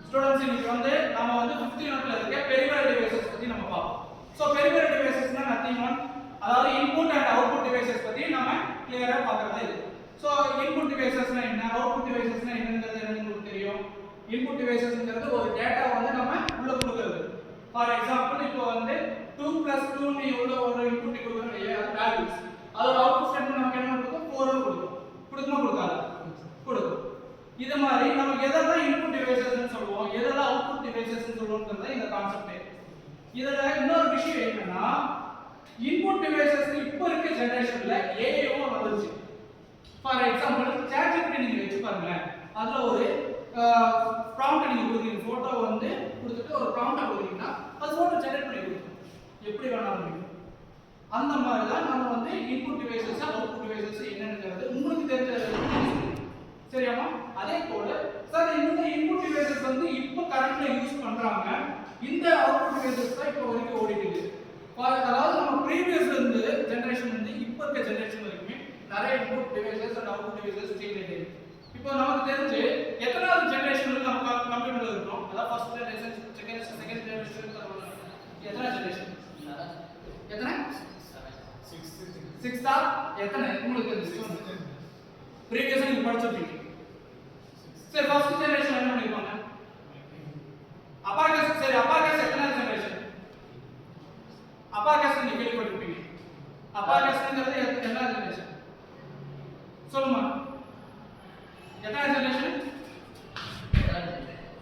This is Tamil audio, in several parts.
ஸ்டூடண்ட்ஸ் இன்னைக்கு வந்து நாம வந்து 5th யூனிட்ல இருக்க பெரிஃபெரல் டிவைசஸ் பத்தி நம்ம பார்ப்போம். சோ பெரிஃபெரல் டிவைசஸ்னா நதிங் ஒன், அதாவது இன்புட் அண்ட் அவுட்புட் டிவைசஸ் பத்தி நாம கிளியரா பார்க்கறதா இது. சோ இன்புட் டிவைசஸ்னா என்ன, அவுட்புட் டிவைசஸ்னா என்னங்கிறது உங்களுக்கு தெரியும். இன்புட் டிவைசஸ்ங்கிறது ஒரு டேட்டா வந்து நம்ம உள்ள கொடுக்கிறது. ஃபார் எக்ஸாம்பிள் இப்போ வந்து 2 + 2 நீ உள்ள ஒரு இன்புட் கொடுக்கறோம் இல்லையா, அது வேல்யூஸ். அதோட அவுட்புட் ஸ்டேட்மெண்ட் நமக்கு என்ன கொடுக்கும், 4 ன்னு கொடுக்கும். கொடுக்குமா கொடுக்காதா? கொடுக்கும். இது மாதிரி நம்ம எதெல்லாம் இன்புட் டிவைசஸ்னு சொல்லுவோம், எதெல்லாம் அவுட்புட் டிவைசஸ்னு சொல்லுவோம்ன்றது இந்த கான்செப்ட். இதுல இன்னொரு விஷயம் என்னன்னா, இன்புட் டிவைசஸ் இப்போ இருக்க ஜெனரேஷன்ல ஏஐஓ வந்துருச்சு. ஃபார் எக்ஸாம்பிள் ChatGPT நீங்க வெச்சு பாருங்க, அதுல ஒரு ப்ராம்ப்ட் நீங்க கொடுக்குறீங்க, போட்டோ வந்து கொடுத்துட்டு ஒரு ப்ராம்ப்ட் கொடுக்குறீங்கன்னா அது போட்டோ ஜெனரேட் பண்ணி கொடுக்கும், எப்படி வேணாலும். அந்த மாதிரி தான் நம்ம வந்து இன்புட் டிவைசஸ் அவுட்புட் டிவைசஸ் என்னங்கிறது உங்களுக்கு தெரிஞ்ச சரியாமா. அதே போல சார் இந்த இன்புட் டிவைசஸ் வந்து இப்போ கரண்ட்ல யூஸ் பண்றாங்க, இந்த அவுட்புட் டிவைசஸ் தான் இப்போ வரைக்கும் ஓடிட்டு இருக்கு. அதாவது நம்ம ப்ரீவியஸ்ல இருந்து ஜெனரேஷன் வந்து இப்போ இருக்க ஜெனரேஷன் வரைக்குமே நிறைய input devices and output devices change ஆயிட்டு இருக்கு. இப்போ நமக்கு தெரிஞ்சு எத்தனாவது ஜெனரேஷன்ல நம்ம கம்ப்யூட்டர்ல இருக்கோம், அதாவது ஃபர்ஸ்ட் ஜெனரேஷன், செகண்ட் ஜெனரேஷன், எத்தனை ஜெனரேஷன், எத்தனை 6 எத்தனை உங்களுக்கு தெரிஞ்சு ப்ரீவியஸா நீங்க படிச்சிருப்பீங்க. சரி ஃபர்ஸ்ட் ஜெனரேஷன் என்ன பண்ணிருப்பாங்க, அபாகஸ். சரி அபாகஸ் எத்தனை ஜெனரேஷன், அபாகஸ் நீங்க கேள்விப்பட்டிருப்பீங்க. அபாகஸ்ங்கிறது எத்தனை ஜெனரேஷன் சொல்லுமா, எத்தனை ஜெனரேஷன்,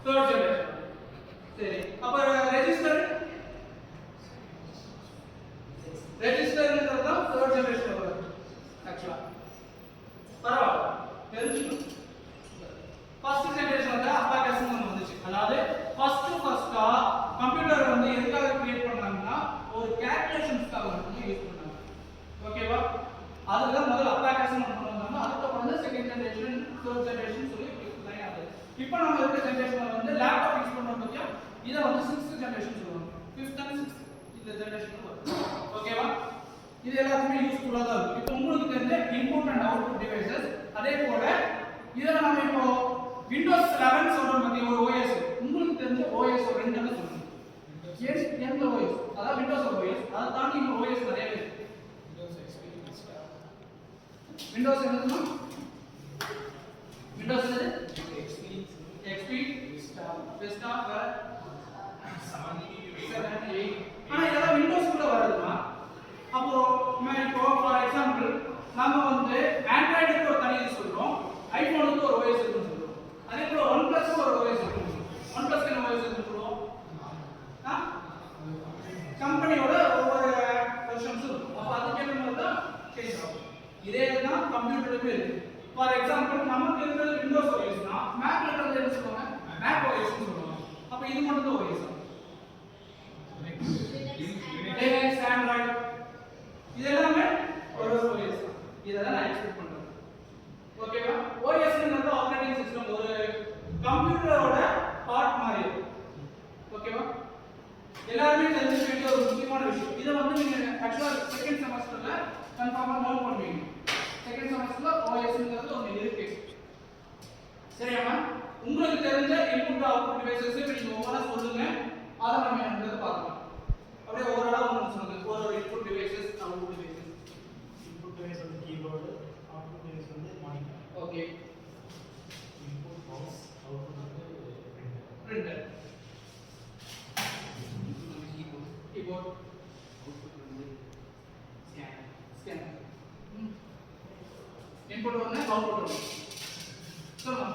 3rd ஜெனரேஷன். சரி அப்ப ரெஜிஸ்டர், ரெஜிஸ்டர்ங்கிறது தான் 3rd ஜெனரேஷன் வரும். ஆக்சுவலா பரவாயில்ல தெரிஞ்சுக்கணும். ஃபர்ஸ்ட் ஜெனரேஷன் வந்து அபாகஸ்னு ஒன்று வந்துச்சு. அதாவது ஃபர்ஸ்டா கம்ப்யூட்டர் வந்து எதுக்காக கிரியேட் பண்ணாங்கன்னா ஒரு கால்குலேஷன்ஸ்க்காக மட்டும் யூஸ் பண்ணாங்க. ஓகேவா, அதுதான் முதல்ல அபாகஸ்னு ஒன்று வந்தாங்க. அதுக்கப்புறம் வந்து செகண்ட் ஜெனரேஷன், 3rd ஜெனரேஷன் சொல்லி லைன் ஆகுது. இப்போ நம்ம இருக்க ஜெனரேஷன்ல வந்து லேப்டாப் யூஸ் பண்றோம் பத்தியா, இத வந்து 6th ஜெனரேஷன் சொல்லுவாங்க. 5th and 6th இந்த ஜெனரேஷன் வரும். ஓகேவா, இது எல்லாத்துமே யூஸ்ஃபுல்லா தான் இருக்கு. இப்போ உங்களுக்கு தெரிஞ்ச இன்புட் அண்ட் அவுட்புட் டிவைசஸ். அதே போல இதெல்லாம் நம்ம இப்போ விண்டோஸ் 11 சொல்றோம் பத்தி ஒரு OS, உங்களுக்கு தெரிஞ்ச OS ஒரு ரெண்டு சொல்லுங்க. எந்த OS, அதாவது விண்டோஸ் OS, அதை தாண்டி இன்னும் OS நிறைய இருக்கு. விண்டோஸ் என்னதுமா, விண்டோஸ் என்னது, XP, Vista, 7, 8. ஆனா இதெல்லாம் விண்டோஸ் குள்ள வருதுமா. அப்போ இப்போ ஃபார் எக்ஸாம்பிள் நாம வந்து ஆண்ட்ராய்டுக்கு ஒரு தனி இது சொல்றோம், ஐபோனுக்கு ஒரு OS இருக்குன்னு சொல்றோம். அதே போல OnePlus ஒரு OS இருக்கு. OnePlus என்ன OS இருக்குன்னு சொல்றோம், கம்பெனியோட ஒவ்வொரு வெர்ஷன்ஸ் இருக்கும். அப்ப அதுக்கு ஏற்ற மாதிரி தான் சேஞ்ச் ஆகும். இதே தான் கம்ப்யூட்டருக்கு இருக்கு. ஃபார் எக்ஸாம்பிள் நமக்கு இருக்கிறது விண்டோஸ் OSனா மேக்ல இருக்கிறது என்ன சொல்லுவாங்க, மேக் OSன்னு சொல்லுவாங்க. அப்ப இது மட்டும் தான் OS. லினக்ஸ், ஆண்ட்ராய்டு இது எல்லாமே ஒரு OS. இதெல்லாம் நான் எக்ஸ்பெக்ட் பண்றேன். ஓகேவா, OSங்கிறது ஆப்பரேட்டிங் சிஸ்டம், ஒரு கம்ப்யூட்டரோட பார்ட் மாதிரி. ஓகேவா, எல்லாரும் தெரிஞ்சுக்க வேண்டிய ஒரு முக்கியமான விஷயம். இத வந்து நீங்க ஆக்சுவலா செகண்ட் செமஸ்டர்ல கன்ஃபார்மா நோட் பண்ணுவீங்க. செகண்ட் செமஸ்டர்ல OSங்கிறது ஒன்னு இருக்கு. சரியாமா, உங்களுக்கு தெரிஞ்ச இன்புட் அவுட்புட் டிவைசஸ் நீங்க ஒவ்வொன்றா சொல்லுங்க, அதை நம்ம என்னன்றதை பார்க்கலாம். அப்படியே ஓவராலா ஒன்று சொல்லுங்க, ஒரு input devices, output devices. Input device வந்து கீபோர்டு, அவுட்புட் டிவைஸ் வந்து monitor. Okay, input mouse, output வந்து பிரிண்டர். கீபோர்ட், அவுட்புட் வந்து ஸ்கேனர். இன்புட் ஒன்று, அவுட்புட் ஒன்று. சொல்லுங்க.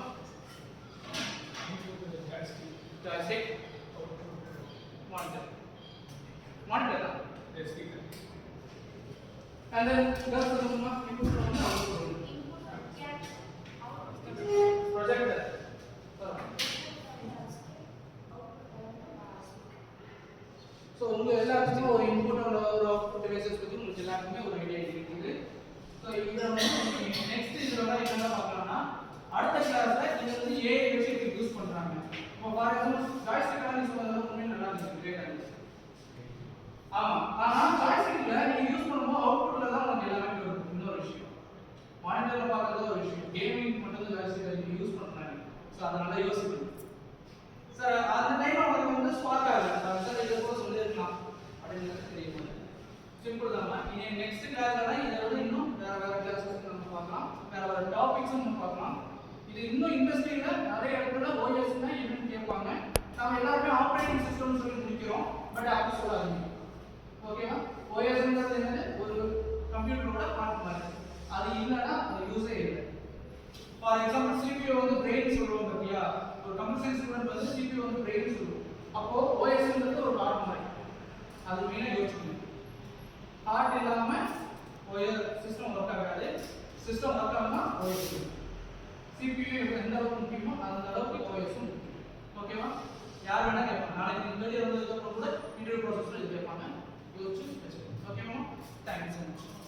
ஜாய்ஸ்டிக், monitor, monitor தான். And then girls சொல்லுமா, input ஒன்று, output ஒன்று. projector. So உங்க எல்லாத்துக்குமே ஒரு இன்புட் ஒரு அவுட்புட் டிவைசஸ் பத்தி உங்களுக்கு எல்லாத்துக்குமே ஒரு ஐடியா இருக்குது. ஸோ இதை வந்து நெக்ஸ்ட் இதில் என்ன பார்க்கலாம்னா, அடுத்த கிளாஸ்ல இது வந்து ஏஐ வச்சு எப்படி யூஸ் பண்றாங்க. இப்போ ஃபார் எக்ஸாம்பிள் ஜாய்ஸ்டிக் அனாலிசிஸ் பண்ணது உண்மையிலே நல்லா இருந்துச்சு, கிரேட் இருந்துச்சு. ஆமா, ஆனா ஜாய்ஸ்டிக்ல நீங்க யூஸ் பண்ணும்போது அவுட்புட்ல தான் உங்களுக்கு எல்லாமே வரும். இன்னொரு விஷயம், மானிட்டர்ல பார்க்கறது ஒரு விஷயம், கேமிங் மட்டும் ஜாய்ஸ்டிக் யூஸ் பண்றாங்க. ஸோ அதனால யோசிக்கணும். சார் அந்த டைம் அவங்களுக்கு வந்து ஸ்பார்க் ஆகல சார் இதை கூட சொல்லியிருக்கலாம் அப்படிங்கிறது தெரியும். சிம்பிள் தான். இனி நெக்ஸ்ட் கிளாஸ்ல இதை விட இன்னும் வேற வேற கிளாஸஸ் நம்ம பார்க்கலாம், வேற வேற டாபிக்ஸும் நம்ம பார்க்கலாம். இது இன்னும் இண்டஸ்ட்ரியில நிறைய இடத்துல ஓஎஸ்னா என்னன்னு கேட்பாங்க. நாம எல்லாருமே ஆப்ரேட்டிங் சிஸ்டம் சொல்லி முடிக்கிறோம், பட் அப்படி சொல்லாதீங்க. ஓகேவா? ஓஎஸ்ங்கிறது என்னது? ஒரு கம்ப்யூட்டரோட பார்ட் மாதிரி. அது இல்லைன்னா அது யூஸே இல்லை. ஃபார் எக்ஸாம்பிள் CPU வந்து பிரெயின் சொல்லுவோம் பார்த்தியா? ஒரு கம்ப்யூட்டர் சயின்ஸ் ஸ்டூடெண்ட் வந்து CPU வந்து பிரெயின் சொல்லுவோம். அப்போ OSங்கிறது ஒரு பார்ட் மாதிரி. அது மெயினாக யோசிக்கணும். ஹார்ட் இல்லாம OS சிஸ்டம் ஒர்க் ஆகாது. சிஸ்டம் ஒர்க் ஆகணும்னா OS. CPU எந்த அளவுக்கு முக்கியமோ அந்த அளவுக்கு OS முக்கியம். ஓகேவா? யார் வேணா கேட்பாங்க. நாளைக்கு நீங்க வெளியே வந்ததுக்கு அப்புறம் கூட இன்டர்வியூ ப்ராசஸ்ல இது கேட்பாங்க. யோசிச்சு வச்சுக்கோங்க. ஓகேவா? Thanks so much.